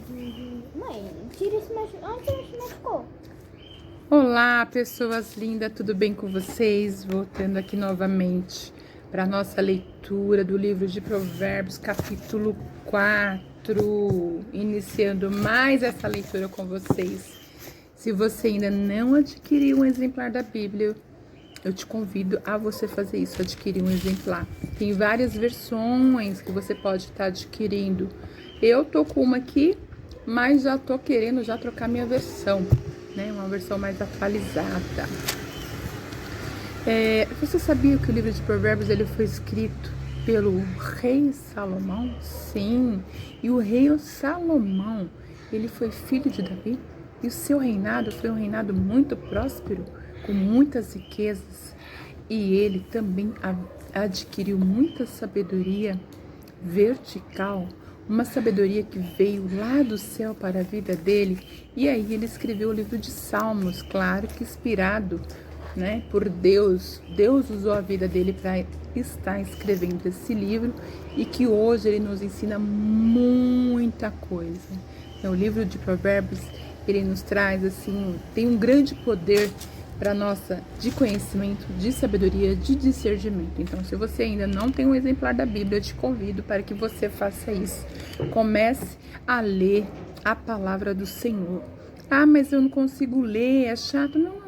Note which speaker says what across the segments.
Speaker 1: Mãe, tira esse onde se machucou?
Speaker 2: Olá, pessoas lindas, tudo bem com vocês? Voltando aqui novamente para a nossa leitura do livro de Provérbios, capítulo 4. Iniciando mais essa leitura com vocês. Se você ainda não adquiriu um exemplar da Bíblia, eu te convido a você fazer isso, adquirir um exemplar. Tem várias versões que você pode estar adquirindo. Eu tô com uma aqui, mas já tô querendo já trocar minha versão, né? Uma versão mais atualizada. Você sabia que o livro de Provérbios ele foi escrito pelo rei Salomão? Sim, e o rei Salomão, ele foi filho de Davi, e o seu reinado foi um reinado muito próspero, com muitas riquezas, e ele também adquiriu muita sabedoria vertical, uma sabedoria que veio lá do céu para a vida dele, e aí ele escreveu o livro de Salmos, claro que inspirado, né, por Deus. Deus usou a vida dele para estar escrevendo esse livro e que hoje ele nos ensina muita coisa. Então, o livro de Provérbios, ele nos traz, assim, tem um grande poder para nossa de conhecimento, de sabedoria, de discernimento. Então, se você ainda não tem um exemplar da Bíblia, eu te convido para que você faça isso. Comece a ler a palavra do Senhor. Ah, mas eu não consigo ler, é chato. Não.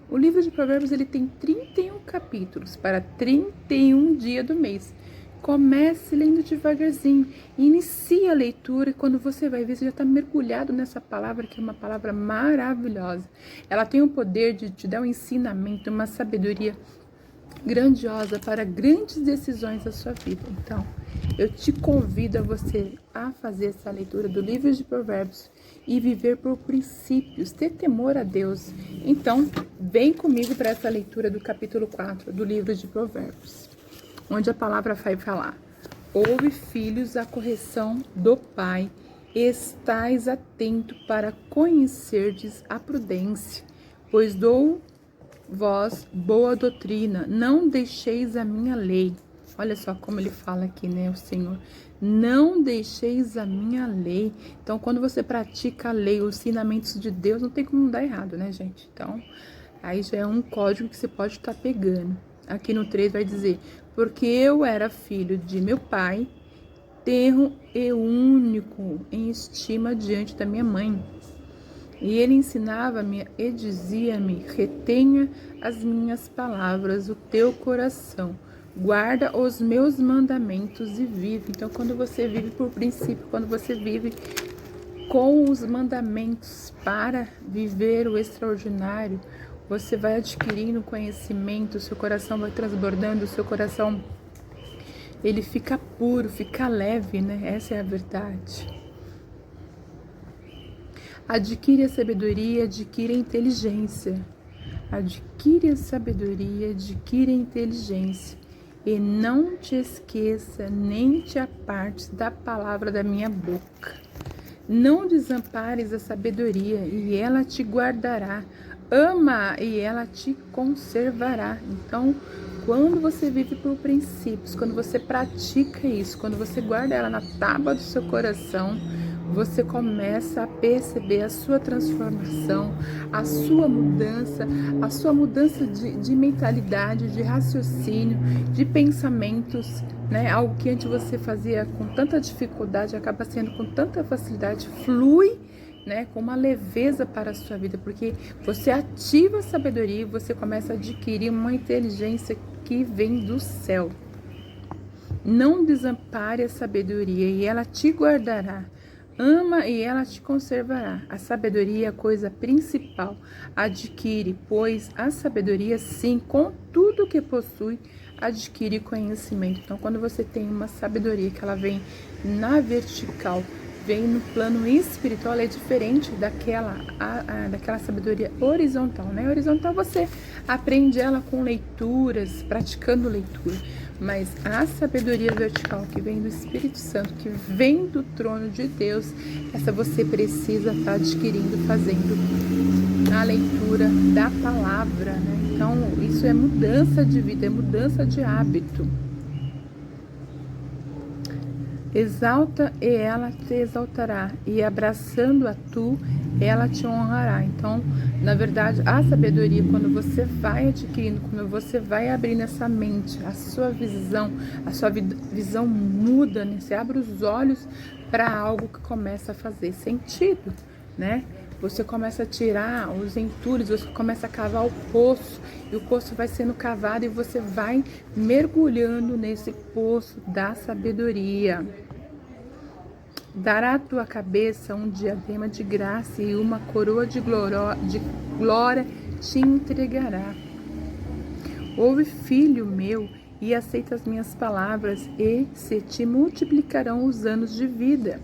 Speaker 2: O livro de Provérbios ele tem 31 capítulos para 31 dias do mês. Comece lendo devagarzinho, inicie a leitura e quando você vai ver, você já está mergulhado nessa palavra, que é uma palavra maravilhosa. Ela tem o poder de te dar um ensinamento, uma sabedoria grandiosa para grandes decisões da sua vida. Então, eu te convido a você a fazer essa leitura do livro de Provérbios e viver por princípios, ter temor a Deus. Então, vem comigo para essa leitura do capítulo 4 do livro de Provérbios, onde a palavra vai falar: ouve, filhos, a correção do pai, estais atento para conhecerdes a prudência, pois dou vós boa doutrina, não deixeis a minha lei. Olha só como ele fala aqui, né, o Senhor. Não deixeis a minha lei. Então, quando você pratica a lei, os ensinamentos de Deus, não tem como dar errado, né, gente? Então, aí já é um código que você pode estar pegando. Aqui no 3 vai dizer: porque eu era filho de meu pai, tenro e único em estima diante da minha mãe. E ele ensinava-me e dizia-me: retenha as minhas palavras, o teu coração, guarda os meus mandamentos e vive. Então, quando você vive por princípio, quando você vive com os mandamentos para viver o extraordinário, você vai adquirindo conhecimento, seu coração vai transbordando, seu coração ele fica puro, fica leve, né? Essa é a verdade. Adquire a sabedoria, adquire a inteligência. Adquire a sabedoria, adquire a inteligência. E não te esqueça, nem te apartes da palavra da minha boca. Não desampares a sabedoria, e ela te guardará. Ama, e ela te conservará. Então, quando você vive por princípios, quando você pratica isso, quando você guarda ela na tábua do seu coração, você começa a perceber a sua transformação, a sua mudança de mentalidade, de raciocínio, de pensamentos, né? Algo que antes você fazia com tanta dificuldade, acaba sendo com tanta facilidade, flui, né, com uma leveza para a sua vida, porque você ativa a sabedoria e você começa a adquirir uma inteligência que vem do céu. Não desampare a sabedoria e ela te guardará. Ama e ela te conservará. A sabedoria é a coisa principal. Adquire, pois, a sabedoria, sim, com tudo que possui, adquire conhecimento. Então, quando você tem uma sabedoria que ela vem na vertical, vem no plano espiritual, ela é diferente daquela sabedoria horizontal, né? Horizontal você aprende ela com leituras, praticando leitura. Mas a sabedoria vertical que vem do Espírito Santo, que vem do trono de Deus, essa você precisa estar adquirindo, fazendo a leitura da palavra, né? Então, isso é mudança de vida, é mudança de hábito. Exalta e ela te exaltará, e abraçando a tu, ela te honrará. Então, na verdade, a sabedoria, quando você vai adquirindo, quando você vai abrindo essa mente, a sua visão muda, né? Você abre os olhos para algo que começa a fazer sentido, né? Você começa a tirar os entulhos, você começa a cavar o poço, e o poço vai sendo cavado e você vai mergulhando nesse poço da sabedoria. Dará à tua cabeça um diadema de graça e uma coroa de glória te entregará. Ouve, filho meu, e aceita as minhas palavras, e se te multiplicarão os anos de vida.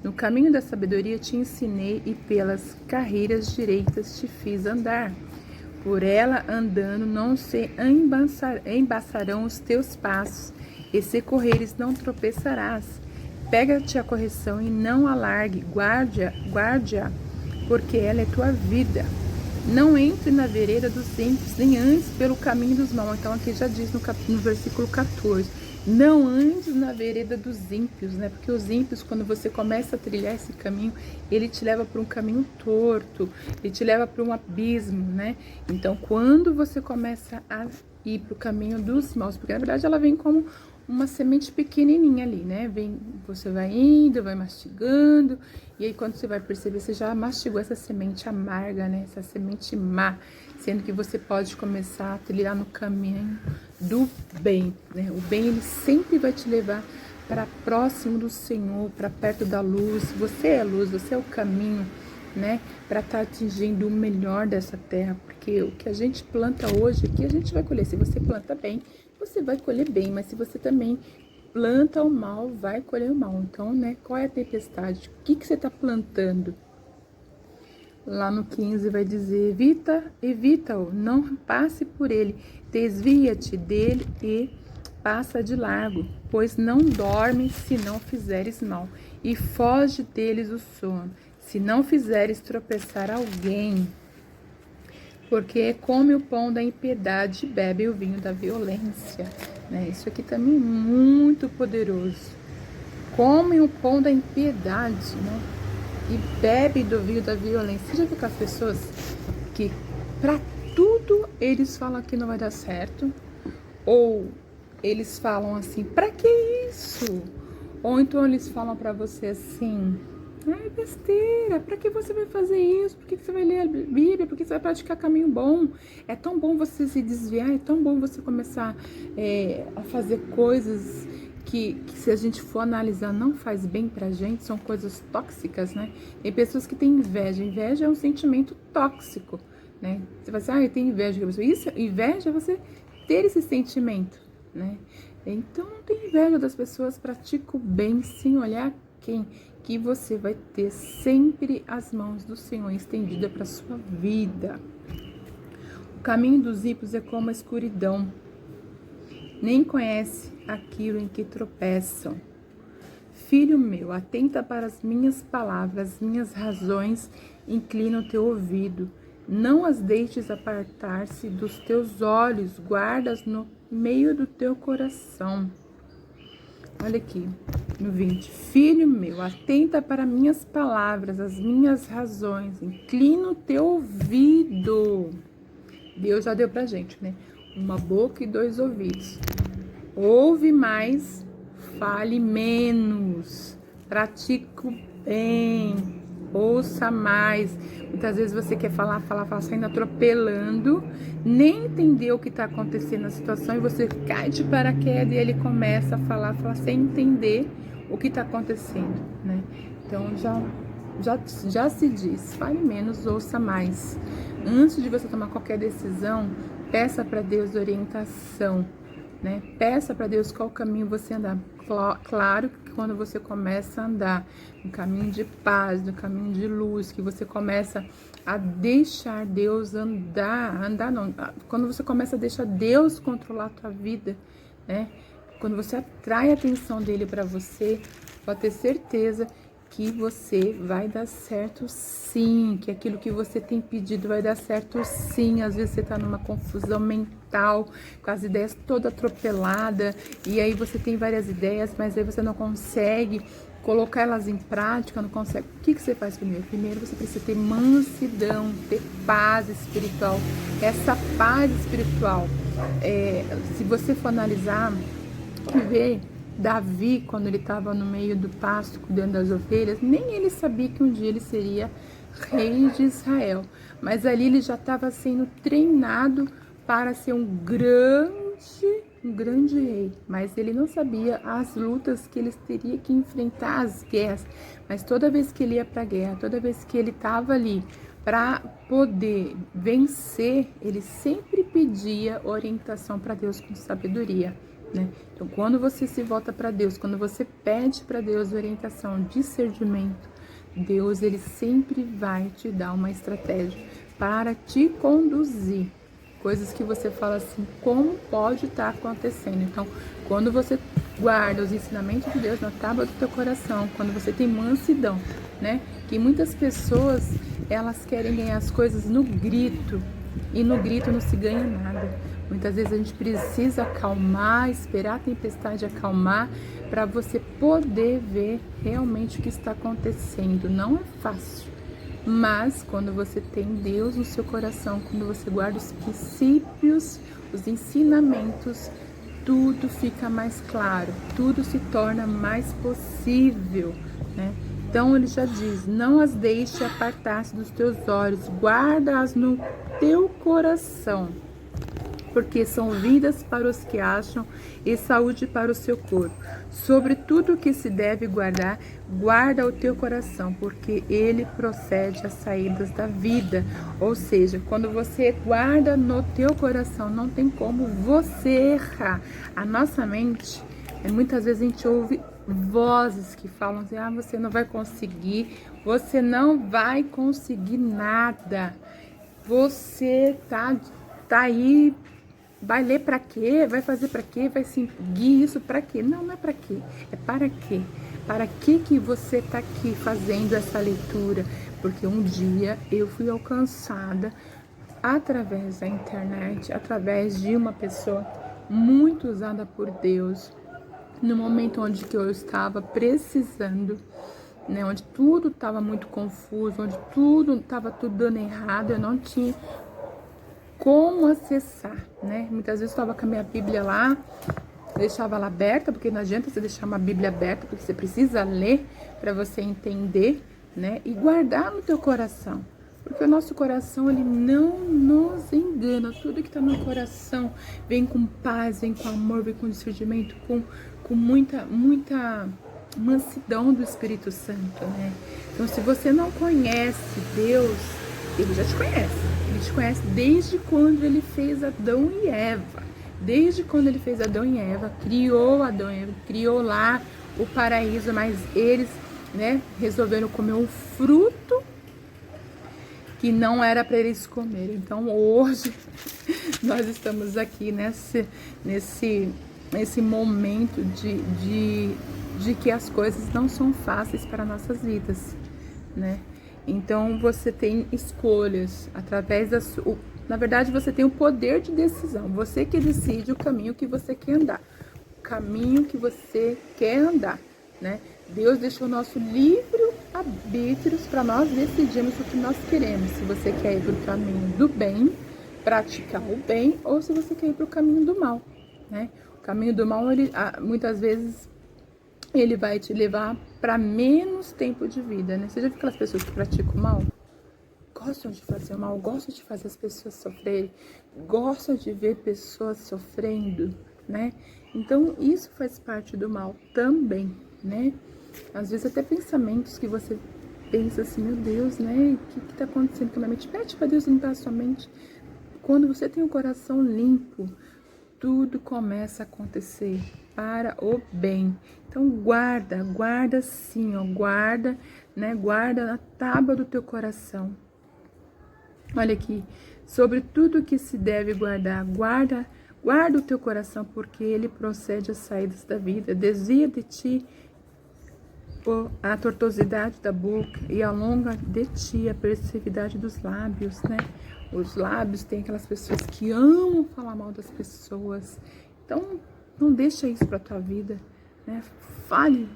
Speaker 2: No caminho da sabedoria te ensinei, e pelas carreiras direitas te fiz andar. Por ela andando não se embaçarão os teus passos, e se correres não tropeçarás. Pega-te a correção e não alargue, guarde-a, porque ela é tua vida. Não entre na vereda dos ímpios, nem andes pelo caminho dos maus. Então aqui já diz no versículo 14, não andes na vereda dos ímpios, né? Porque os ímpios, quando você começa a trilhar esse caminho, ele te leva para um caminho torto, ele te leva para um abismo, né? Então quando você começa a ir para o caminho dos maus, porque na verdade ela vem como uma semente pequenininha ali, né? Você vai indo, vai mastigando, e aí quando você vai perceber, você já mastigou essa semente amarga, né? Essa semente má, sendo que você pode começar a trilhar no caminho do bem, né? O bem, ele sempre vai te levar para próximo do Senhor, para perto da luz. Você é a luz, você é o caminho, né? Para estar atingindo o melhor dessa terra, porque o que a gente planta hoje aqui, a gente vai colher. Se você planta bem, você vai colher bem, mas se você também planta o mal, vai colher o mal. Então, né, qual é a tempestade? O que você está plantando? Lá no 15 vai dizer, evita-o, não passe por ele, desvia-te dele e passa de largo, pois não dorme se não fizeres mal, e foge deles o sono, se não fizeres tropeçar alguém. Porque come o pão da impiedade e bebe o vinho da violência, né? Isso aqui também é muito poderoso. Come o pão da impiedade, né? E bebe do vinho da violência. Você já viu com as pessoas que para tudo eles falam que não vai dar certo? Ou eles falam assim, pra que isso? Ou então eles falam pra você assim, é besteira, pra que você vai fazer isso? Por que você vai ler a Bíblia? Por que você vai praticar caminho bom? É tão bom você se desviar, é tão bom você começar a fazer coisas que se a gente for analisar não faz bem pra gente, são coisas tóxicas, né? Tem pessoas que têm inveja. Inveja é um sentimento tóxico, né? Você vai dizer, eu tenho inveja. Isso, inveja é você ter esse sentimento, né? Então não tem inveja das pessoas, pratica o bem sem olhar quem, que você vai ter sempre as mãos do Senhor estendidas para sua vida. O caminho dos ímpios é como a escuridão, nem conhece aquilo em que tropeçam. Filho meu, atenta para as minhas palavras, minhas razões, inclina o teu ouvido. Não as deixes apartar-se dos teus olhos, guardas no meio do teu coração. Olha aqui, no 20. Filho meu, atenta para minhas palavras, as minhas razões, inclina o teu ouvido. Deus já deu pra gente, né? Uma boca e 2 ouvidos. Ouve mais, fale menos. Pratique o bem, ouça mais. Muitas vezes você quer falar, saindo atropelando, nem entender o que está acontecendo na situação, e você cai de paraquedas e ele começa a falar sem entender o que está acontecendo, né? Então já se diz, fale menos, ouça mais. Antes de você tomar qualquer decisão, peça para Deus orientação, né? Peça para Deus qual caminho você andar. Claro que quando você começa a andar no caminho de paz, no caminho de luz, que você começa a deixar Deus quando você começa a deixar Deus controlar a tua vida, né? Quando você atrai a atenção dele para você, pode ter certeza que você vai dar certo sim, que aquilo que você tem pedido vai dar certo sim. Às vezes você tá numa confusão mental, com as ideias toda atropelada, e aí você tem várias ideias, mas aí você não consegue colocar elas em prática, não consegue. O que você faz primeiro? Primeiro você precisa ter mansidão, ter paz espiritual. Essa paz espiritual, se você for analisar e ver Davi, quando ele estava no meio do pasto, cuidando das ovelhas, nem ele sabia que um dia ele seria rei de Israel. Mas ali ele já estava sendo treinado para ser um grande rei. Mas ele não sabia as lutas que ele teria que enfrentar, as guerras. Mas toda vez que ele ia para a guerra, toda vez que ele estava ali para poder vencer, ele sempre pedia orientação para Deus com sabedoria. Né? Então, quando você se volta para Deus, quando você pede para Deus orientação, discernimento, Deus ele sempre vai te dar uma estratégia para te conduzir. Coisas que você fala assim, como pode estar acontecendo? Então, quando você guarda os ensinamentos de Deus na tábua do teu coração, quando você tem mansidão, né? Que muitas pessoas, elas querem ganhar as coisas no grito, e no grito não se ganha nada. Muitas vezes a gente precisa acalmar, esperar a tempestade acalmar, para você poder ver realmente o que está acontecendo. Não é fácil, mas quando você tem Deus no seu coração, quando você guarda os princípios, os ensinamentos, tudo fica mais claro, tudo se torna mais possível, né? Então ele já diz, não as deixe apartar-se dos teus olhos, guarda-as no teu coração, porque são vidas para os que acham e saúde para o seu corpo. Sobre tudo o que se deve guardar, guarda o teu coração, porque ele procede às saídas da vida. Ou seja, quando você guarda no teu coração, não tem como você errar. A nossa mente, muitas vezes a gente ouve vozes que falam assim, você não vai conseguir nada. Você tá aí, vai ler pra quê? Vai fazer pra quê? Vai seguir isso pra quê? Não, não é pra quê. É para quê? Para que você tá aqui fazendo essa leitura? Porque um dia eu fui alcançada através da internet, através de uma pessoa muito usada por Deus, no momento onde que eu estava precisando, né, onde tudo estava muito confuso, onde estava tudo dando errado, eu não tinha como acessar, né? Muitas vezes eu estava com a minha Bíblia lá, deixava ela aberta, porque não adianta você deixar uma Bíblia aberta, porque você precisa ler para você entender, né? E guardar no teu coração, porque o nosso coração, ele não nos engana. Tudo que está no coração vem com paz, vem com amor, vem com discernimento, com muita mansidão do Espírito Santo, né? Então, se você não conhece Deus, ele já te conhece. Ele te conhece desde quando ele fez Adão e Eva. Desde quando ele fez Adão e Eva, criou Adão e Eva, criou lá o paraíso, mas eles, né, resolveram comer um fruto que não era para eles comerem. Então, hoje, nós estamos aqui nesse momento de que as coisas não são fáceis para nossas vidas, né? Então, você tem escolhas através na verdade, você tem o poder de decisão. Você que decide o caminho que você quer andar, o caminho que você quer andar, né? Deus deixou o nosso livre arbítrio para nós decidirmos o que nós queremos. Se você quer ir para o caminho do bem, praticar o bem, ou se você quer ir para o caminho do mal, né? O caminho do mal, muitas vezes, ele vai te levar para menos tempo de vida, né? Você já viu aquelas pessoas que praticam o mal? Gostam de fazer o mal, gostam de fazer as pessoas sofrerem, gostam de ver pessoas sofrendo, né? Então, isso faz parte do mal também, né? Às vezes até pensamentos que você pensa assim, meu Deus, né? O que tá acontecendo com a minha mente? Pede para Deus limpar a sua mente. Quando você tem o coração limpo, tudo começa a acontecer para o bem. Então guarda sim, ó, guarda, né? Guarda na tábua do teu coração. Olha aqui, sobre tudo que se deve guardar, guarda o teu coração, porque ele procede às saídas da vida. Desvia de ti a tortuosidade da boca e alonga de ti a perversividade dos lábios, né? Os lábios tem aquelas pessoas que amam falar mal das pessoas. Então, não deixa isso pra tua vida, né? Fale.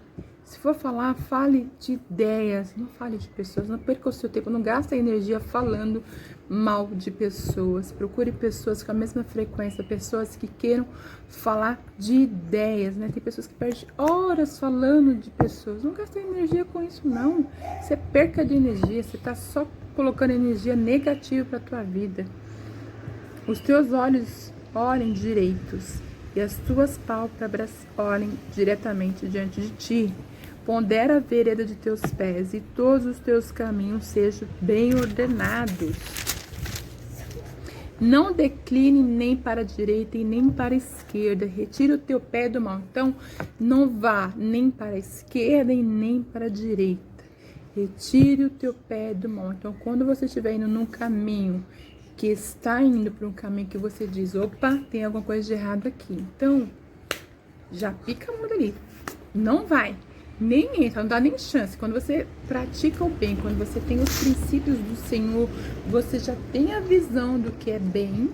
Speaker 2: Se for falar, fale de ideias, não fale de pessoas, não perca o seu tempo, não gaste energia falando mal de pessoas. Procure pessoas com a mesma frequência, pessoas que queiram falar de ideias, né? Tem pessoas que perdem horas falando de pessoas, não gaste energia com isso, não. Isso é perca de energia, você tá só colocando energia negativa pra tua vida. Os teus olhos olhem direitos e as tuas pálpebras olhem diretamente diante de ti. Pondera a vereda de teus pés e todos os teus caminhos sejam bem ordenados. Não decline nem para a direita e nem para a esquerda. Retira o teu pé do mal. Então, não vá nem para a esquerda e nem para a direita. Retire o teu pé do mal. Então, quando você estiver indo num caminho que está indo para um caminho que você diz, opa, tem alguma coisa de errado aqui. Então, já pica a mão dali. Não vai. Nem entra, não dá nem chance. Quando você pratica o bem, quando você tem os princípios do Senhor, você já tem a visão do que é bem,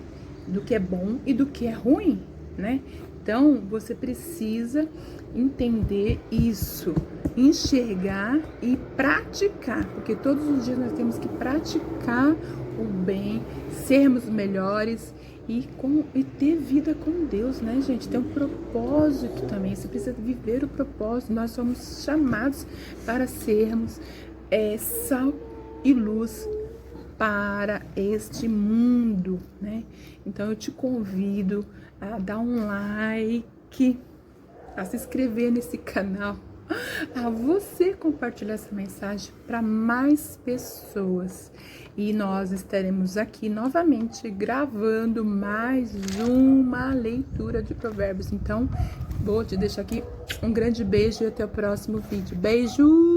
Speaker 2: do que é bom e do que é ruim, né? Então, você precisa entender isso, enxergar e praticar, porque todos os dias nós temos que praticar o bem, sermos melhores e ter vida com Deus, né, gente? Tem um propósito também, você precisa viver o propósito. Nós somos chamados para sermos sal e luz para este mundo, né? Então eu te convido a dar um like, a se inscrever nesse canal, a você compartilhar essa mensagem para mais pessoas. E nós estaremos aqui novamente gravando mais uma leitura de provérbios. Então, vou te deixar aqui um grande beijo e até o próximo vídeo. Beijo!